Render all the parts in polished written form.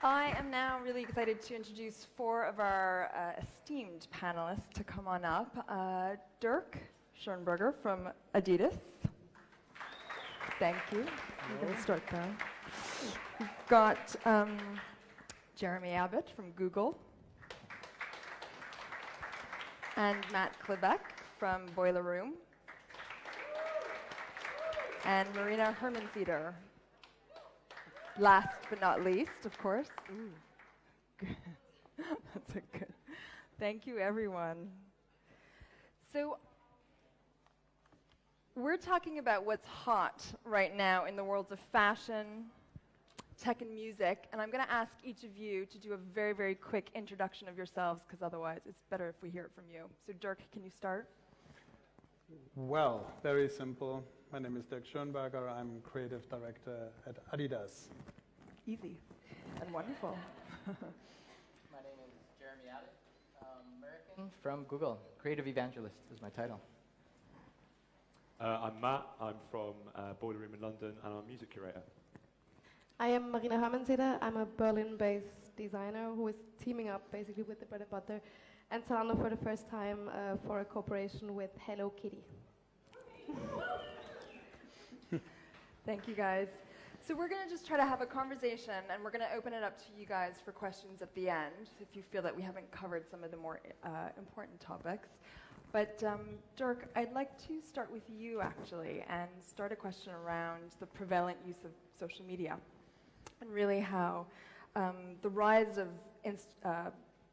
I am now really excited to introduce four of our esteemed panelists to come on up. Dirk Schoenberger from Adidas. Thank you. I'm going to start there. We've got Jeremy Abbott from Google. And Matt Klebeck from Boiler Room. And Marina Hermansieder. Last but not least, of course. Ooh. That's a good. Thank you, everyone. So, we're talking about what's hot right now in the worlds of fashion, tech, and music, and I'm going to ask each of you to do a very, very quick introduction of yourselves, because otherwise it's better if we hear it from you. So, Dirk, can you start? Well, very simple. My name is Dirk Schoenberger. I'm creative director at Adidas. Easy and wonderful. My name is Jeremy Abbott, American from Google. Creative evangelist is my title. I'm Matt. I'm from Boiler Room in London, and I'm a music curator. I am Marina Hermansieder. I'm a Berlin-based designer who is teaming up basically with the Bread and Butter and Zalando for the first time for a cooperation with Hello Kitty. Thank you, guys. So we're going to just try to have a conversation, and we're going to open it up to you guys for questions at the end, if you feel that we haven't covered some of the more important topics. But Dirk, I'd like to start with you, actually, and start a question around the prevalent use of social media, and really how the rise of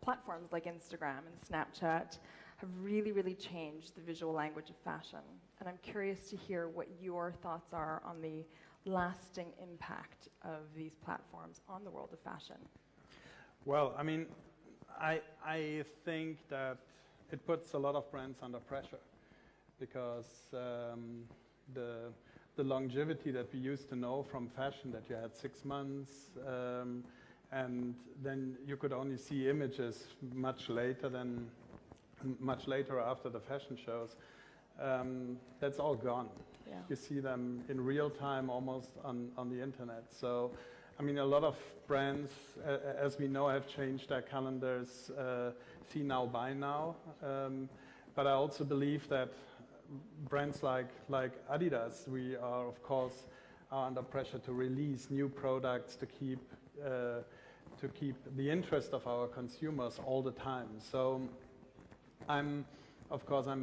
platforms like Instagram and Snapchat have really, really changed the visual language of fashion. And I'm curious to hear what your thoughts are on the lasting impact of these platforms on the world of fashion. Well, I mean, I think that it puts a lot of brands under pressure because the longevity that we used to know from fashion, that you had 6 months, and then you could only see images much later after the fashion shows. That's all gone. Yeah. You see them in real time almost on the internet. So, I mean, a lot of brands, as we know, have changed their calendars, see now, buy now. But I also believe that brands like Adidas, we are, of course, under pressure to release new products to keep the interest of our consumers all the time. So I'm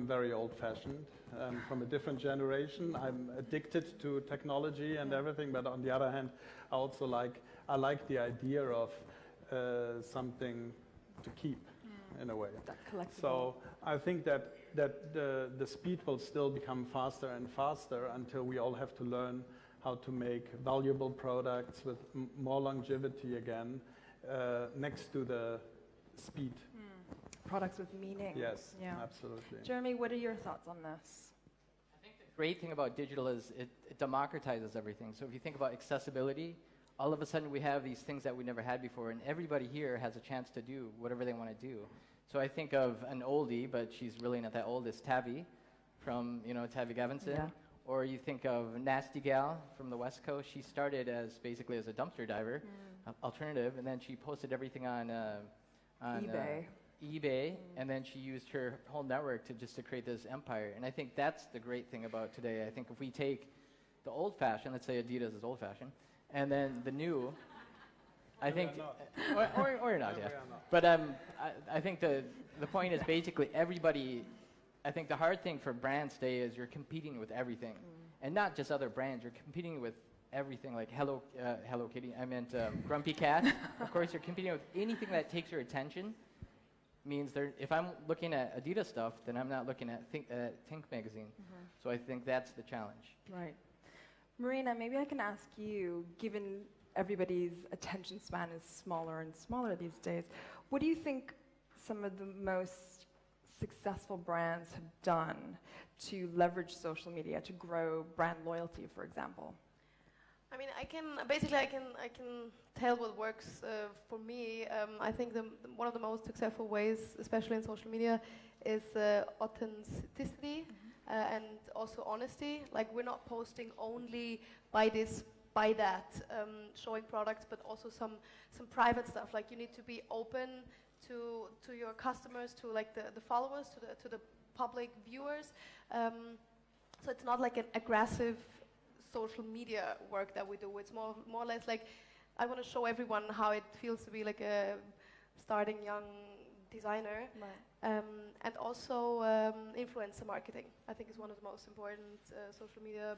very old-fashioned. From a different generation. I'm addicted to technology and everything, but on the other hand, I also like the idea of something to keep in a way. So I think that the speed will still become faster and faster until we all have to learn how to make valuable products with more longevity again, next to the speed. Products with meaning. Yes, yeah. Absolutely. Jeremy, what are your thoughts on this? I think the great thing about digital is it democratizes everything. So if you think about accessibility, all of a sudden we have these things that we never had before, and everybody here has a chance to do whatever they want to do. So I think of an oldie, but she's really not that old, is Tavi from, Tavi Gavinson. Yeah. Or you think of Nasty Gal from the West Coast. She started basically as a dumpster diver, alternative, and then she posted everything on eBay, and then she used her whole network to create this empire. And I think that's the great thing about today. I think if we take the old-fashioned, let's say Adidas is old-fashioned, and then the new, I think, or you're not, yeah. But I think the point is basically everybody. I think the hard thing for brands today is you're competing with everything, and not just other brands. You're competing with everything, like Hello Kitty. I meant Grumpy Cat. Of course, you're competing with anything that takes your attention. Means if I'm looking at Adidas stuff, then I'm not looking at Think magazine. So I think that's the challenge. Right. Marina, maybe I can ask you, given everybody's attention span is smaller and smaller these days, what do you think some of the most successful brands have done to leverage social media to grow brand loyalty, for example? I mean, I can tell what works for me. I think one of the most successful ways, especially in social media, is authenticity and also honesty. Like, we're not posting only by this by that, showing products, but also some private stuff. Like you need to be open to your customers, to like the followers, to the public viewers. So it's not like an aggressive social media work that we do. It's more or less like I want to show everyone how it feels to be like a starting young designer. Right. And also influencer marketing, I think, is one of the most important social media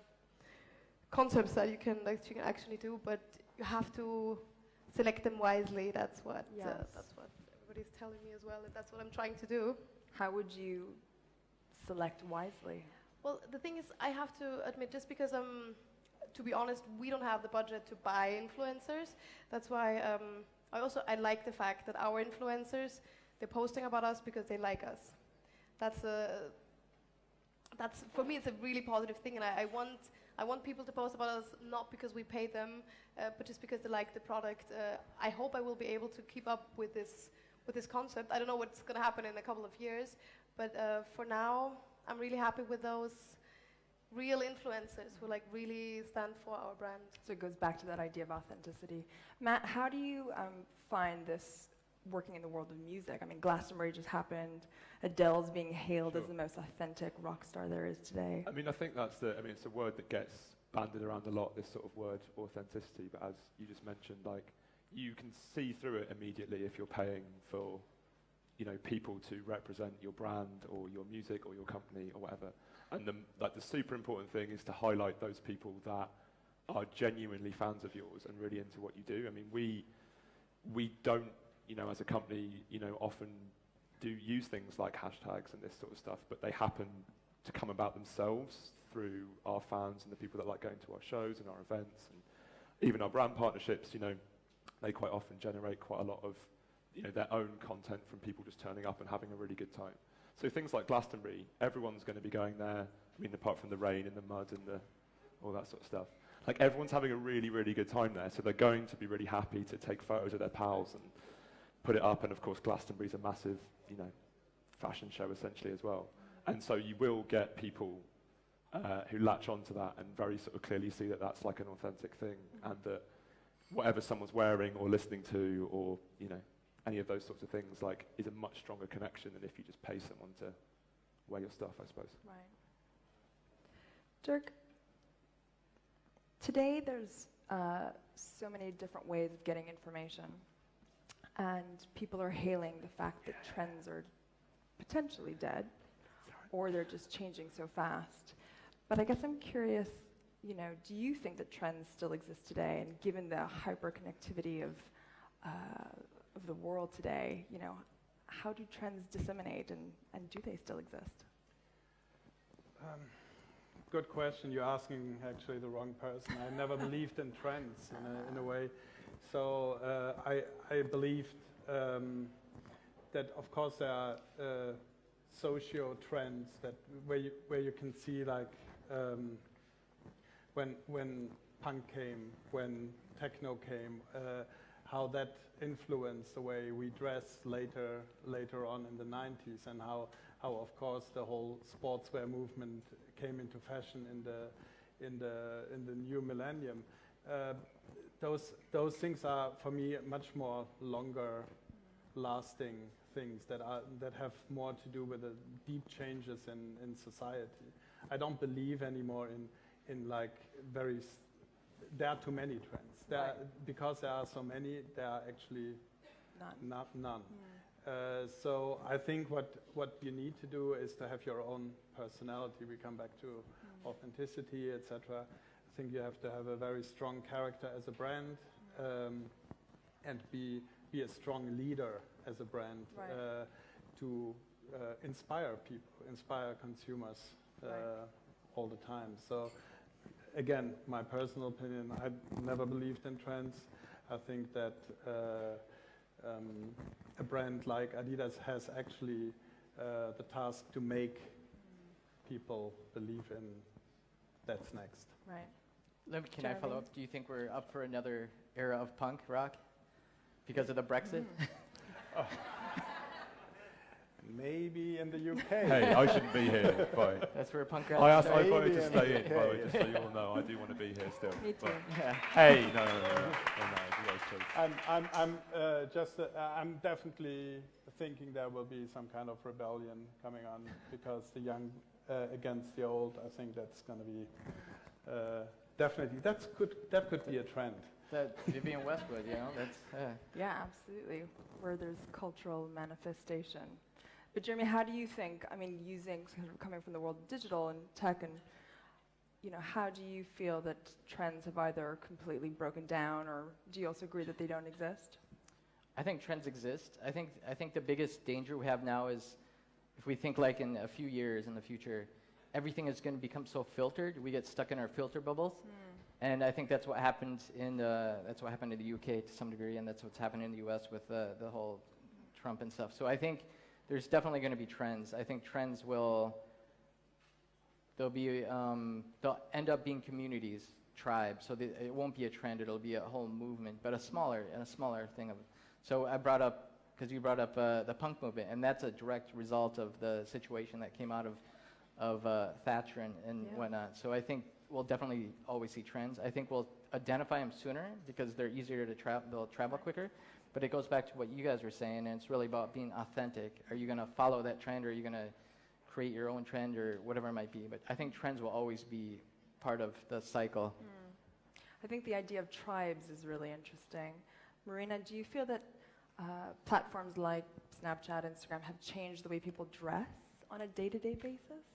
concepts that you can actually do. But you have to select them wisely. That's what everybody's telling me as well, and that's what I'm trying to do. How would you select wisely? Well, the thing is, I have to admit, just because to be honest, we don't have the budget to buy influencers. That's why I like the fact that our influencers, they're posting about us because they like us. That's for me, it's a really positive thing, and I want people to post about us not because we pay them, but just because they like the product. I hope I will be able to keep up with this concept. I don't know what's going to happen in a couple of years, but for now, I'm really happy with those real influencers who like really stand for our brand. So it goes back to that idea of authenticity. Matt, how do you find this working in the world of music? I mean, Glastonbury just happened. Adele's being hailed as the most authentic rock star there is today. I mean, I think it's a word that gets banded around a lot, this sort of word, authenticity, but as you just mentioned, like, you can see through it immediately if you're paying for, people to represent your brand or your music or your company or whatever. And the super important thing is to highlight those people that are genuinely fans of yours and really into what you do. I mean, we don't, as a company, often do use things like hashtags and this sort of stuff, but they happen to come about themselves through our fans and the people that like going to our shows and our events, and even our brand partnerships. They quite often generate quite a lot of their own content from people just turning up and having a really good time. So things like Glastonbury, everyone's going to be going there. I mean, apart from the rain and the mud and all that sort of stuff. Like, everyone's having a really, really good time there, so they're going to be really happy to take photos of their pals and put it up. And of course, Glastonbury's a massive, fashion show essentially as well. And so you will get people who latch onto that and very sort of clearly see that that's like an authentic thing, and that whatever someone's wearing or listening to, or any of those sorts of things, like, is a much stronger connection than if you just pay someone to wear your stuff, I suppose. Right. Dirk, today there's so many different ways of getting information, and people are hailing the fact that trends are potentially dead, or they're just changing so fast. But I guess I'm curious, do you think that trends still exist today? And given the hyperconnectivity of the world today, how do trends disseminate, and do they still exist? Good question. You're asking actually the wrong person. I never believed in trends in a way. So I believed that, of course, there are socio trends that where you can see, like, when punk came, when techno came, how that influenced the way we dress later on in the 90s, and how of course the whole sportswear movement came into fashion in the new millennium. Those things are, for me, much more longer lasting things that have more to do with the deep changes in society. I don't believe anymore in like there are too many trends. Because there are so many, there are actually none. So I think what you need to do is to have your own personality. We come back to authenticity, etc. I think you have to have a very strong character as a brand, and be a strong leader as a brand, to inspire people, inspire consumers all the time. So again, my personal opinion, I never believed in trends. I think that a brand like Adidas has actually the task to make people believe in that's next. Right. Can I follow up? Do you think we're up for another era of punk rock because of the Brexit? Maybe in the UK. Hey, I shouldn't be here. Right. That's where punk I rap voted Maybe to in stay the in, by the way, UK. just so you all know. I do want to be here still. Me too. But- Yeah. Hey, no, you guys too. I'm definitely thinking there will be some kind of rebellion coming on because the young against the old. I think that's going to be definitely that could be a trend. That Vivian Westwood, you know, that's Yeah, absolutely. Where there's cultural manifestation. But Jeremy, how do you think? I mean, sort of coming from the world of digital and tech, and how do you feel that trends have either completely broken down, or do you also agree that they don't exist? I think trends exist. I think the biggest danger we have now is if we think like in a few years in the future, everything is going to become so filtered. We get stuck in our filter bubbles, and I think that's what happened in the UK to some degree, and that's what's happening in the US with the whole Trump and stuff. So I think there's definitely going to be trends. I think trends they'll end up being communities, tribes. So it won't be a trend; it'll be a whole movement, but a smaller thing of it. So I brought up, because you brought up the punk movement, and that's a direct result of the situation that came out of Thatcher and whatnot. So I think we'll definitely always see trends. I think we'll identify them sooner because they're easier to they'll travel quicker. But it goes back to what you guys were saying, and it's really about being authentic. Are you going to follow that trend, or are you going to create your own trend, or whatever it might be? But I think trends will always be part of the cycle. I think the idea of tribes is really interesting. Marina, do you feel that platforms like Snapchat, Instagram have changed the way people dress on a day-to-day basis?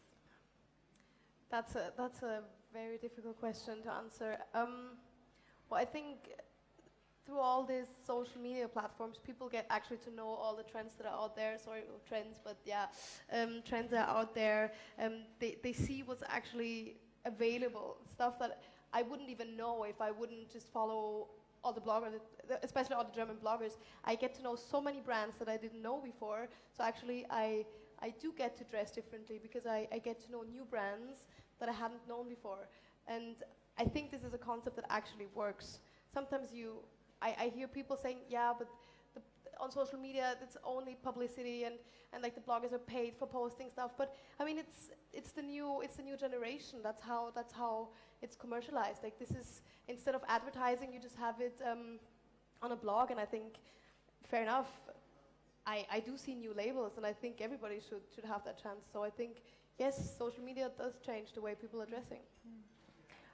That's a very difficult question to answer. Well, I think through all these social media platforms, people get actually to know all the trends that are out there. Sorry, trends, but yeah, trends are out there. They see what's actually available, stuff that I wouldn't even know if I wouldn't just follow all the bloggers, especially all the German bloggers. I get to know so many brands that I didn't know before. So actually, I do get to dress differently because I get to know new brands that I hadn't known before. And I think this is a concept that actually works. Sometimes I hear people saying, yeah, but on social media, it's only publicity and like the bloggers are paid for posting stuff. But I mean, it's the new generation. That's how it's commercialized. Like this is, instead of advertising, you just have it on a blog. And I think, fair enough, I do see new labels, and I think everybody should have that chance. So I think, yes, social media does change the way people are dressing.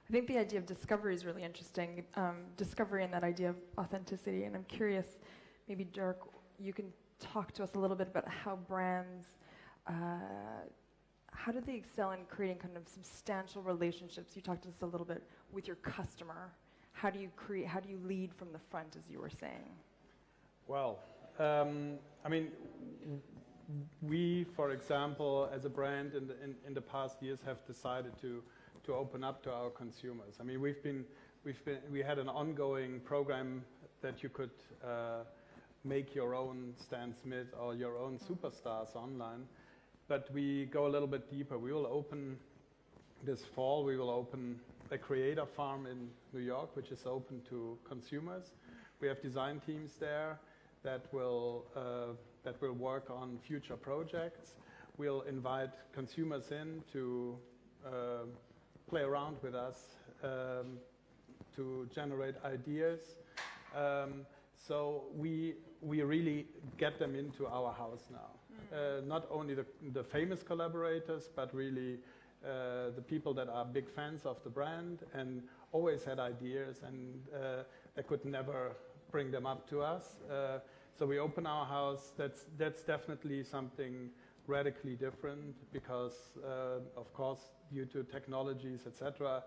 I think the idea of discovery is really interesting, discovery and that idea of authenticity. And I'm curious, maybe Dirk, you can talk to us a little bit about how brands, how do they excel in creating kind of substantial relationships? You talked to us a little bit with your customer. How do you lead from the front, as you were saying? Well, I mean, we, for example, as a brand in the past years have decided to open up to our consumers. I mean, we had an ongoing program that you could make your own Stan Smith or your own superstars online, but we go a little bit deeper. We will open this fall. We will open a creator farm in New York, which is open to consumers. We have design teams there that will work on future projects. We'll invite consumers in to play around with us, to generate ideas. So we really get them into our house now. Not only the famous collaborators, but really the people that are big fans of the brand and always had ideas, and they could never bring them up to us. So we open our house. That's definitely something radically different because, of course, due to technologies, etc.,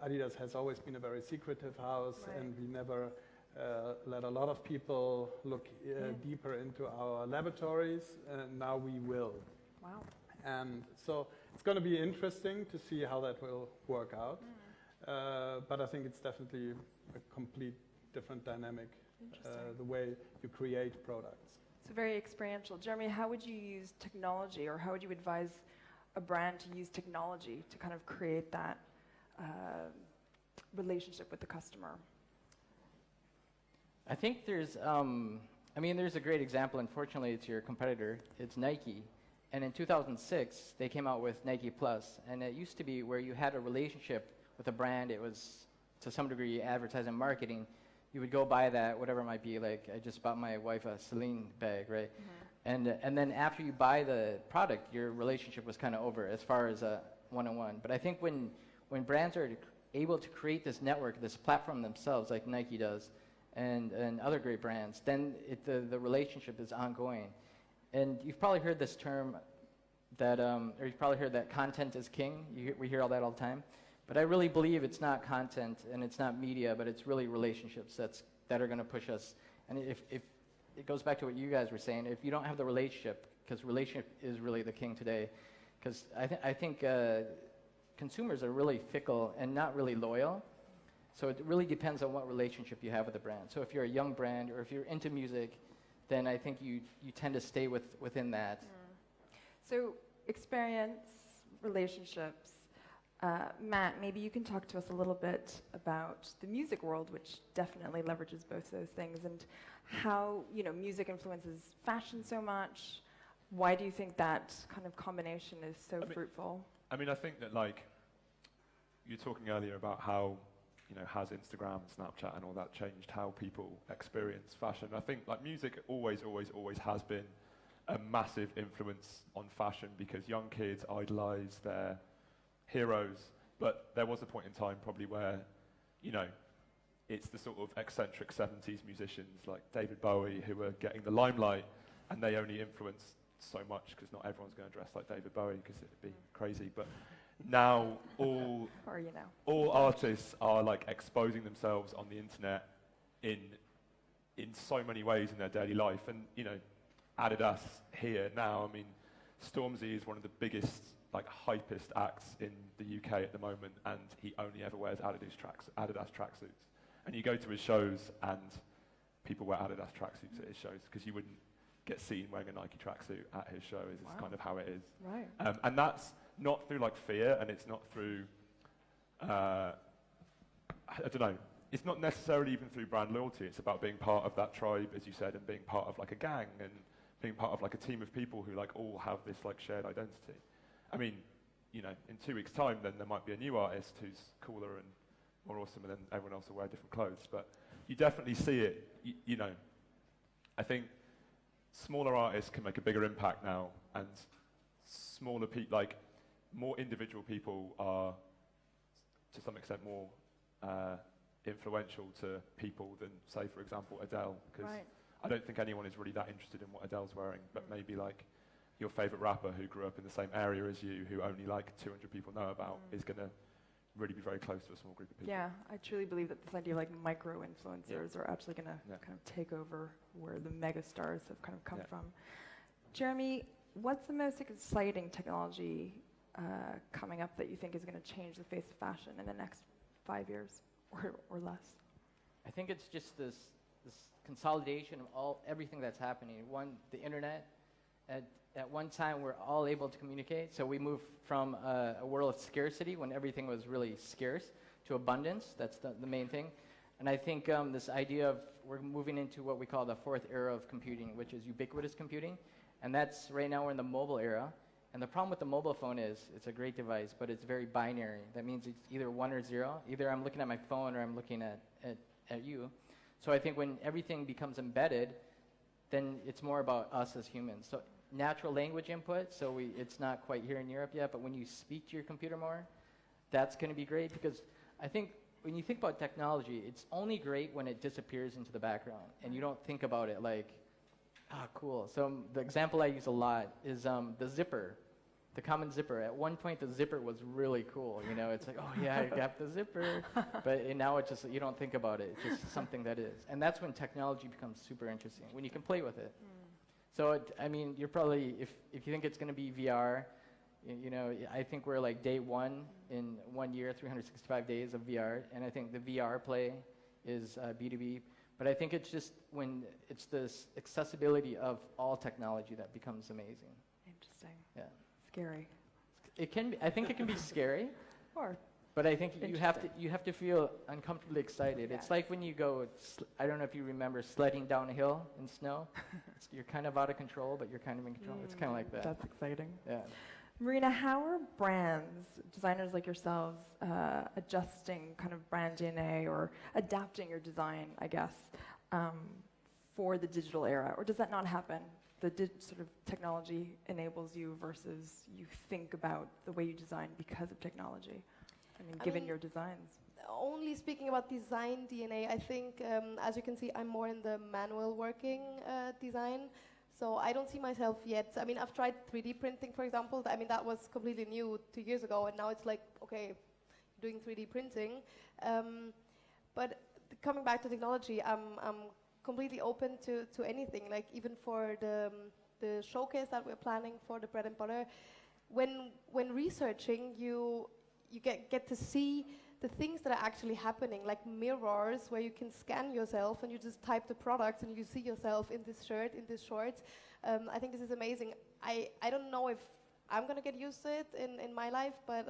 Adidas has always been a very secretive house, and we never let a lot of people look deeper into our laboratories, and now we will. Wow. And so it's going to be interesting to see how that will work out. But I think it's definitely a complete different dynamic, the way you create products. It's very experiential. Jeremy, how would you use technology, or how would you advise a brand to use technology to kind of create that relationship with the customer? I think there's I mean, there's a great example. Unfortunately, it's your competitor. It's Nike. And in 2006, they came out with Nike Plus. And it used to be where you had a relationship with a brand. It was, to some degree, advertising marketing. You would go buy that, whatever it might be. Like, I just bought my wife a Celine bag, right? And then after you buy the product, your relationship was kind of over as far as a one-on-one. But I think when brands are able to create this network, this platform themselves, like Nike does, and other great brands, then the relationship is ongoing. And you've probably heard this term that, or you've probably heard that content is king. We hear all that all the time. But I really believe it's not content and it's not media, but it's really relationships that are going to push us. And if it goes back to what you guys were saying, if you don't have the relationship, because relationship is really the king today, because I think consumers are really fickle and not really loyal. So it really depends on what relationship you have with the brand. So if you're a young brand or if you're into music, then I think you tend to stay within that. So experience, relationships. Matt, maybe you can talk to us a little bit about the music world, which definitely leverages both those things, and how music influences fashion so much. Why do you think that kind of combination is so fruitful? I mean, I think that, like, you were talking earlier about how, has Instagram and Snapchat and all that changed how people experience fashion. I think, like, music always has been a massive influence on fashion because young kids idolize their heroes. But there was a point in time probably where, it's the sort of eccentric 70s musicians like David Bowie who were getting the limelight, and they only influenced so much because not everyone's going to dress like David Bowie because it'd be crazy. But now all artists are like exposing themselves on the internet in so many ways in their daily life. And Adidas here now, I mean, Stormzy is one of the biggest, like, hypest acts in the UK at the moment, and he only ever wears Adidas tracksuits. And you go to his shows and people wear Adidas tracksuits at his shows because you wouldn't get seen wearing a Nike tracksuit at his show. Is kind of how it is. Right. And that's not through like fear, and it's not through, I don't know, it's not necessarily even through brand loyalty. It's about being part of that tribe, as you said, and being part of like a gang and being part of like a team of people who like all have this like shared identity. I mean, in 2 weeks' time, then there might be a new artist who's cooler and more awesome, and then everyone else will wear different clothes. But you definitely see it. I think smaller artists can make a bigger impact now, and smaller people, like more individual people, are to some extent more influential to people than, say, for example, Adele. Because I don't think anyone is really that interested in what Adele's wearing, but maybe like your favorite rapper who grew up in the same area as you, who only like 200 people know about, is going to really be very close to a small group of people. Yeah, I truly believe that this idea of like micro-influencers are actually going to kind of take over where the mega stars have kind of come from. Jeremy, what's the most exciting technology coming up that you think is going to change the face of fashion in the next 5 years or less? I think it's just this consolidation of everything that's happening. One, the internet. At one time, we're all able to communicate. So we moved from a world of scarcity when everything was really scarce to abundance. That's the main thing. And I think this idea of we're moving into what we call the fourth era of computing, which is ubiquitous computing. And that's right now we're in the mobile era. And the problem with the mobile phone is it's a great device, but it's very binary. That means it's either 1 or 0. Either I'm looking at my phone or I'm looking at you. So I think when everything becomes embedded, then it's more about us as humans. So natural language input, so it's not quite here in Europe yet, but when you speak to your computer more, that's going to be great, because I think when you think about technology, it's only great when it disappears into the background and you don't think about it like, cool. So the example I use a lot is the zipper, the common zipper. At one point, the zipper was really cool. It's like, oh yeah, I got the zipper. But now it's just, you don't think about it. It's just something that is. And that's when technology becomes super interesting, when you can play with it. So, you're probably, if you think it's going to be VR, I think we're like day one in 1 year, 365 days of VR. And I think the VR play is B2B. But I think it's just when it's this accessibility of all technology that becomes amazing. Interesting. Yeah. Scary. It can be, I think it can be scary. Or But I think you have to feel uncomfortably excited. Yes. It's like when you go, I don't know if you remember sledding down a hill in snow. You're kind of out of control, but you're kind of in control. It's kind of like that. That's exciting. Yeah. Marina, how are brands, designers like yourselves, adjusting kind of brand DNA or adapting your design, I guess, for the digital era? Or does that not happen? The sort of technology enables you versus you think about the way you design because of technology? I mean, given your designs. Only speaking about design DNA, I think, as you can see, I'm more in the manual working design. So I don't see myself yet. I mean, I've tried 3D printing, for example. I mean, that was completely new 2 years ago, and now it's like, okay, doing 3D printing. But coming back to technology, I'm completely open to anything. Like even for the showcase that we're planning for the bread and butter, when researching, you get to see the things that are actually happening, like mirrors where you can scan yourself and you just type the products and you see yourself in this shirt, in this shorts. I think this is amazing. I don't know if I'm going to get used to it in my life, but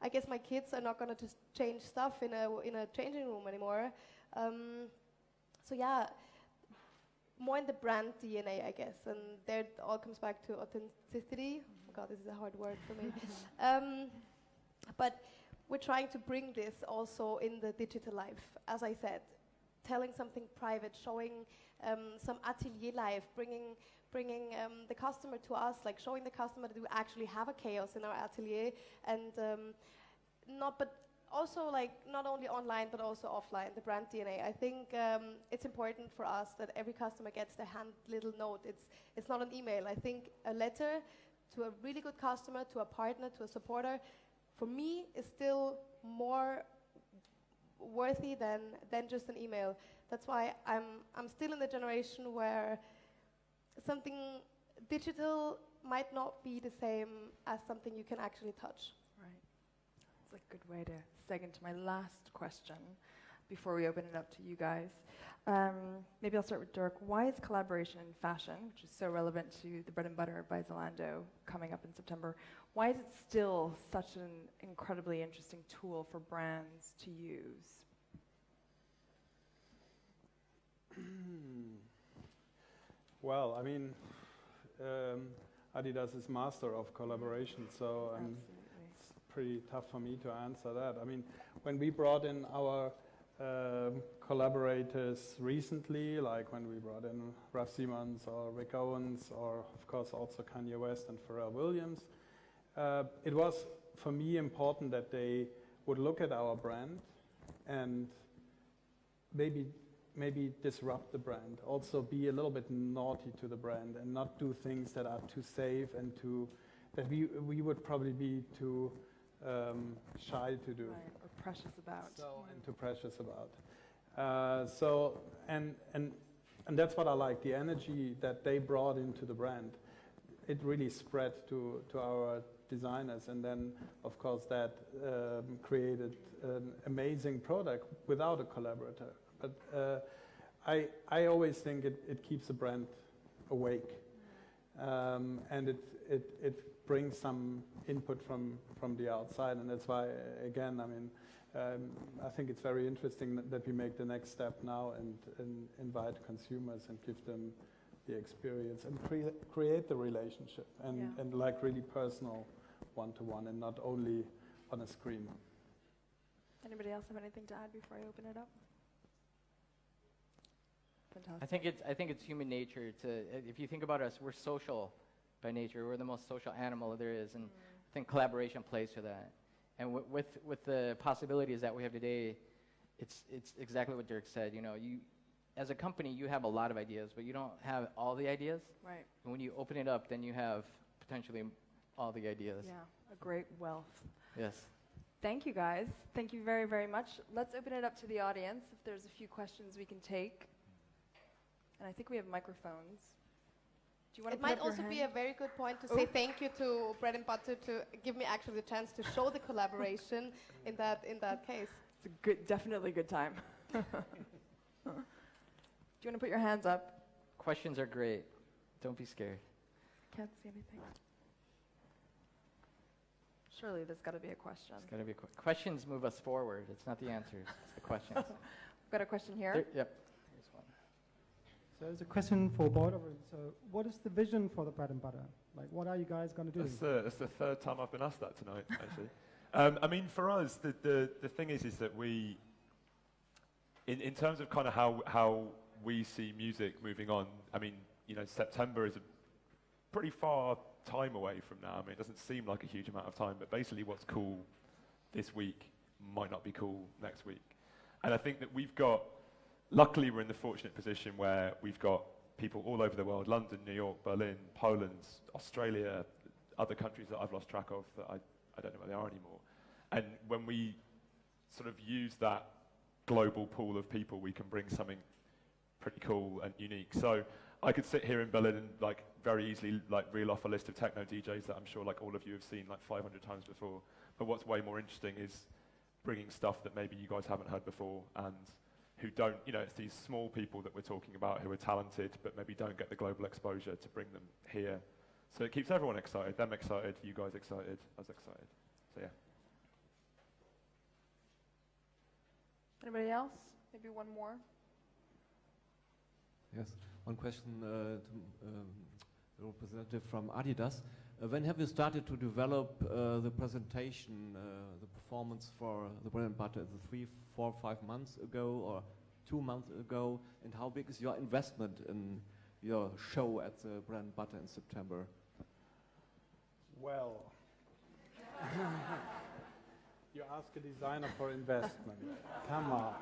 I guess my kids are not going to just change stuff in a changing room anymore. So yeah, more in the brand DNA, I guess, and there it all comes back to authenticity. Oh God, this is a hard word for me. But we're trying to bring this also in the digital life. As I said, telling something private, showing some atelier life, bringing the customer to us, like showing the customer that we actually have a chaos in our atelier, and also like not only online but also offline, the brand DNA. I think it's important for us that every customer gets the hand little note. It's not an email. I think a letter to a really good customer, to a partner, to a supporter, for me is still more worthy than just an email. That's why I'm still in the generation where something digital might not be the same as something you can actually touch. Right. It's a good way to seg into my last question before we open it up to you guys. Maybe I'll start with Dirk. Why is collaboration in fashion, which is so relevant to the bread and butter by Zalando coming up in September, why is it still such an incredibly interesting tool for brands to use? Well, I mean, Adidas is master of collaboration, so it's pretty tough for me to answer that. I mean, when we brought in our collaborators recently, like when we brought in Raf Simons or Rick Owens, or of course also Kanye West and Pharrell Williams, it was for me important that they would look at our brand and maybe disrupt the brand, also be a little bit naughty to the brand and not do things that are too safe and that we would probably be too shy to do. Right, or precious about. And too precious about. And that's what I like, the energy that they brought into the brand. It really spread to our designers, and then of course that created an amazing product without a collaborator. But I always think it keeps the brand awake, and it brings some input from the outside, and that's why again, I mean, I think it's very interesting that we make the next step now and invite consumers and give them the experience and create the relationship and like really personal one-to-one and not only on a screen. Anybody else have anything to add before I open it up? Fantastic. I think it's human nature to, if you think about us, we're social by nature. We're the most social animal there is, and I think collaboration plays to that. And with the possibilities that we have today, it's exactly what Dirk said. You know, you as a company, you have a lot of ideas, but you don't have all the ideas. Right. And when you open it up, then you have potentially all the ideas. Yeah, a great wealth. Yes. Thank you, guys. Thank you very, very much. Let's open it up to the audience if there's a few questions we can take. And I think we have microphones. Do you want to It might also be a very good point to say thank you to Bread and Butter to give me actually the chance to show the collaboration in that case. It's a good, definitely good time. Do you want to put your hands up? Questions are great. Don't be scared. Can't see anything. Surely there's got to be a question. It's got to be questions move us forward. It's not the answers, it's the questions. Got a question here? Yep. Here's one. So there's a question for both of you. So what is the vision for the bread and butter? Like, what are you guys going to do? That's the third time I've been asked that tonight, actually. I mean, for us, the thing is that we, in terms of kind of how we see music moving on, I mean, you know, September is a pretty far time away from now. I mean, it doesn't seem like a huge amount of time, but basically what's cool this week might not be cool next week. And I think that luckily we're in the fortunate position where we've got people all over the world, London, New York, Berlin, Poland, Australia, other countries that I've lost track of that I don't know where they are anymore. And when we sort of use that global pool of people, we can bring something pretty cool and unique. So I could sit here in Berlin and like very easily like reel off a list of techno DJs that I'm sure like all of you have seen like 500 times before. But what's way more interesting is bringing stuff that maybe you guys haven't heard before and who don't, you know, it's these small people that we're talking about who are talented but maybe don't get the global exposure to bring them here. So it keeps everyone excited, them excited, you guys excited, us excited. So yeah. Anybody else? Maybe one more? Yes, one question to the representative from Adidas. When have you started to develop the presentation, the performance for the bread and butter? Is it 3, 4, 5 months ago or 2 months ago? And how big is your investment in your show at the bread and butter in September? Well, you ask a designer for investment. Come on.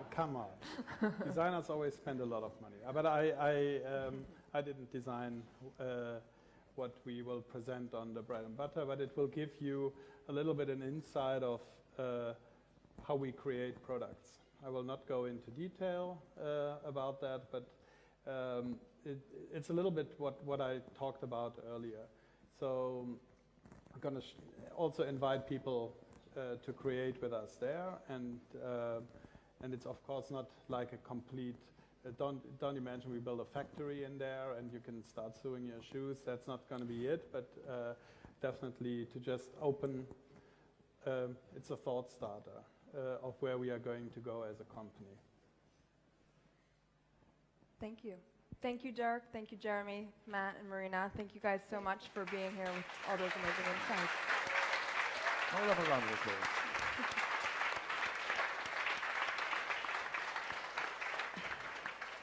Designers always spend a lot of money. But I didn't design what we will present on the bread and butter, but it will give you a little bit an insight of how we create products. I will not go into detail about that, but it's a little bit what I talked about earlier. So I'm going to also invite people to create with us there, and it's of course not like a complete. Don't imagine we build a factory in there and you can start sewing your shoes. That's not going to be it, but definitely to just open. It's a thought starter of where we are going to go as a company. Thank you. Thank you, Dirk. Thank you, Jeremy, Matt, and Marina. Thank you guys so much for being here with all those amazing insights. I'll have a round of applause.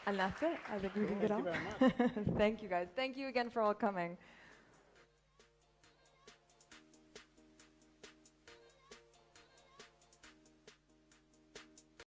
And that's it. I think we can get Thank off. you very much. Thank you, guys. Thank you again for all coming.